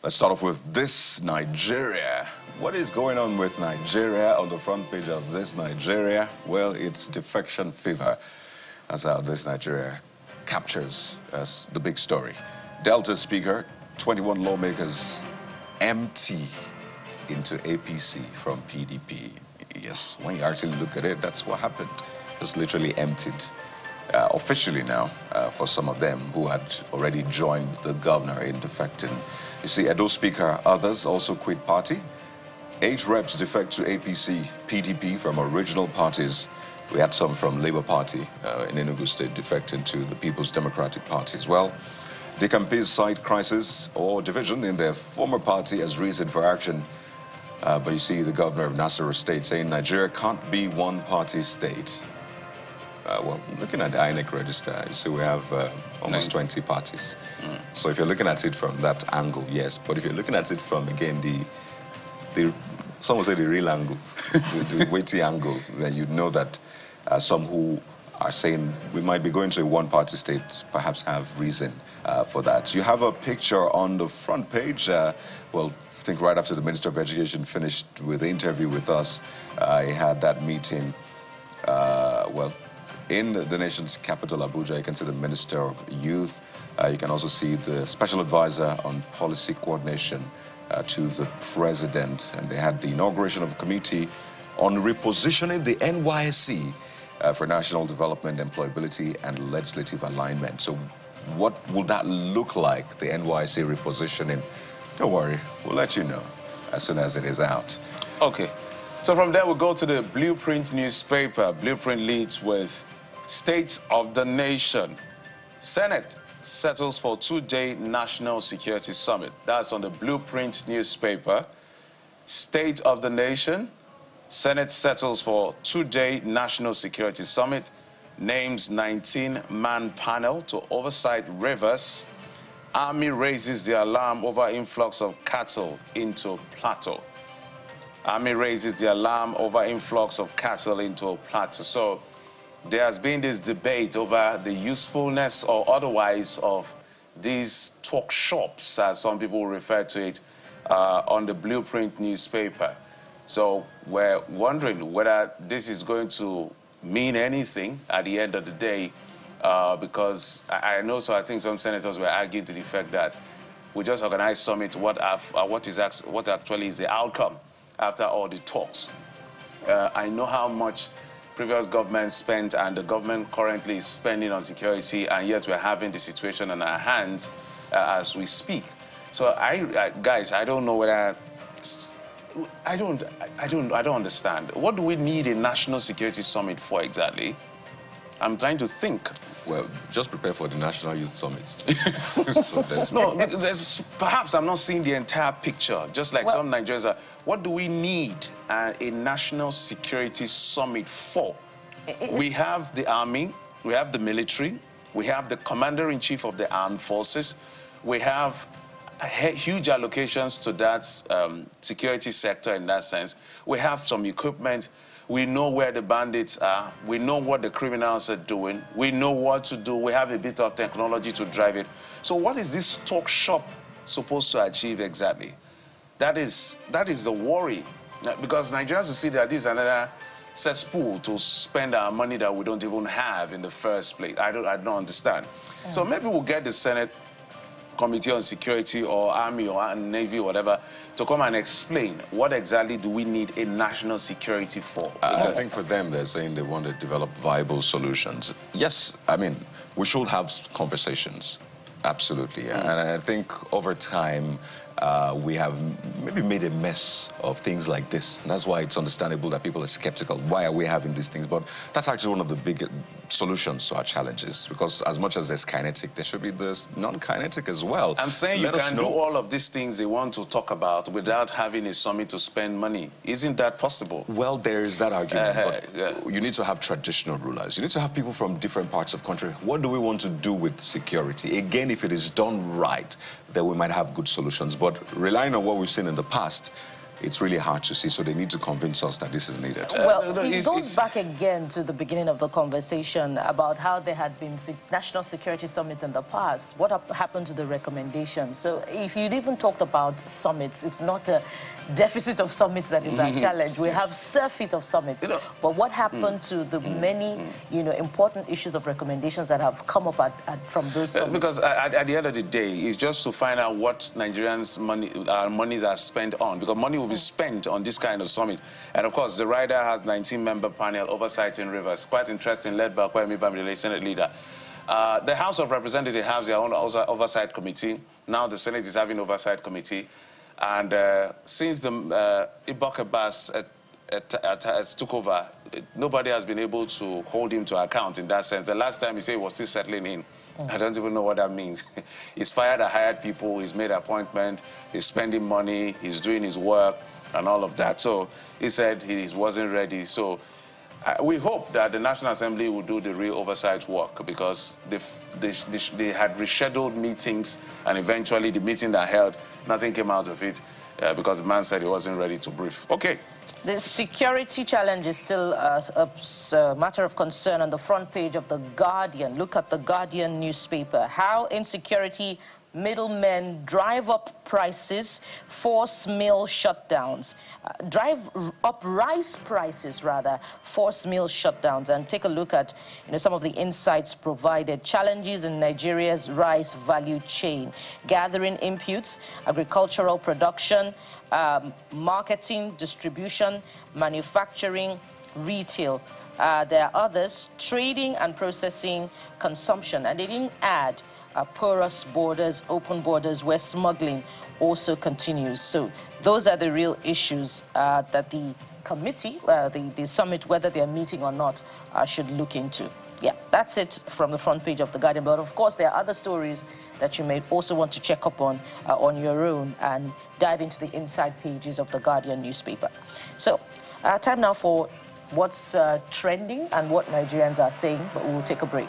Let's start off with this Nigeria. What is going on with Nigeria on the front page of this Nigeria? Well, it's defection fever. That's how this Nigeria captures as the big story. Delta Speaker, 21 lawmakers empty into APC from PDP. Yes, when you actually look at it, that's what happened. It's literally emptied. Officially now, for some of them who had already joined the governor in defecting. You see, Edo Speaker, others also quit party. 8 reps defect to APC, PDP from original parties. We had some from Labour Party in Enugu State defecting to the People's Democratic Party as well. The campaigns cite crisis or division in their former party as reason for action. But you see the governor of Nasarawa State saying Nigeria can't be one-party state. Well, looking at the INEC register, you see we have almost 20 parties. So if you're looking at it from that angle, yes. But if you're looking at it from, again, some would say the real angle, the weighty angle, then you know that some who are saying we might be going to a one-party state perhaps have reason for that. You have a picture on the front page. Well, I think right after the Minister of Education finished with the interview with us, he had that meeting, well, in the nation's capital, Abuja. You can see the Minister of Youth. You can also see the Special Advisor on Policy Coordination to the President. And they had the inauguration of a committee on repositioning the NYSC for national development, employability, and legislative alignment. So what would that look like, the NYSC repositioning? Don't worry, we'll let you know as soon as it is out. Okay. So from there, we'll go to the Blueprint newspaper. Blueprint leads with State of the Nation. Senate settles for 2-day National Security Summit. That's on the Blueprint newspaper. State of the Nation. Senate settles for 2-day National Security Summit. Names 19-man panel to oversight rivers. Army raises the alarm over influx of cattle into Plateau. Army raises the alarm over influx of cattle into Plateau. So there has been this debate over the usefulness or otherwise of these talk shops, as some people refer to it, on the Blueprint newspaper. So we're wondering whether this is going to mean anything at the end of the day, because I know, so I think some senators were arguing to the effect that we just organized summit, what actually is the outcome after all the talks. I know how much previous government spent and the government currently is spending on security, and yet we're having the situation on our hands as we speak. So guys, I don't know whether, I don't understand. What do we need a national security summit for exactly? I'm trying to think. Well, just prepare for the National Youth Summit. So no, perhaps I'm not seeing the entire picture, just like some Nigerians are. What do we need a national security summit for? We have the army, we have the military, we have the commander-in-chief of the armed forces, we have huge allocations to that security sector in that sense. We have some equipment. We know where the bandits are. We know what the criminals are doing. We know what to do. We have a bit of technology to drive it. So what is this talk shop supposed to achieve exactly? That is the worry. Because Nigerians will see that this is another cesspool to spend our money that we don't even have in the first place. I don't understand. So maybe we'll get the Senate Committee on Security or Army or Navy or whatever to come and explain what exactly do we need a national security for. I think for them, they're saying they want to develop viable solutions. Yes, I mean, we should have conversations. Absolutely. And I think over time, we have maybe made a mess of things like this. And that's why it's understandable that people are skeptical. Why are we having these things? But that's actually one of the big solutions to our challenges. Because as much as there's kinetic, there should be this non-kinetic as well. I'm saying you can do all of these things they want to talk about without having a summit to spend money. Isn't that possible? Well, there is that argument. But you need to have traditional rulers. You need to have people from different parts of the country. What do we want to do with security? Again, if it is done right, then we might have good solutions. But relying on what we've seen in the past, it's really hard to see. So they need to convince us that this is needed. Well, it goes back again to the beginning of the conversation about how there had been national security summits in the past. What happened to the recommendations? So if you'd even talked about summits, it's not a deficit of summits that is our challenge. We have surfeit of summits. But what happened to the many, important issues of recommendations that have come up from those summits? Because at the end of the day, it's just to find out what Nigerians' monies are spent on, because money will be spent on this kind of summit. And of course, the rider has 19-member panel oversight in Rivers. Quite interesting, led by Kwame Bamidele, Senate leader. The House of Representatives has their own oversight committee. Now the Senate is having oversight committee. And since the Ibaka Bass took over, nobody has been able to hold him to account in that sense. The last time he said he was still settling in. I don't even know what that means. He's fired and hired people, he's made appointment, he's spending money, he's doing his work and all of that. So he said he wasn't ready. So we hope that the National Assembly will do the real oversight work, because they had rescheduled meetings, and eventually the meeting that held, nothing came out of it because the man said he wasn't ready to brief. Okay. The security challenge is still a matter of concern on the front page of The Guardian. Look at The Guardian newspaper. How insecurity middlemen drive up prices, force mill shutdowns. Drive up rice prices, rather, force mill shutdowns. And take a look at some of the insights provided. Challenges in Nigeria's rice value chain. Gathering inputs, agricultural production, marketing, distribution, manufacturing, retail. There are others, trading and processing, consumption. And they didn't add porous borders, open borders, where smuggling also continues. So those are the real issues that the committee, the summit, whether they're meeting or not, should look into. Yeah, that's it from the front page of The Guardian. But of course, there are other stories that you may also want to check up on your own and dive into the inside pages of The Guardian newspaper. So time now for what's trending and what Nigerians are saying, but we'll take a break.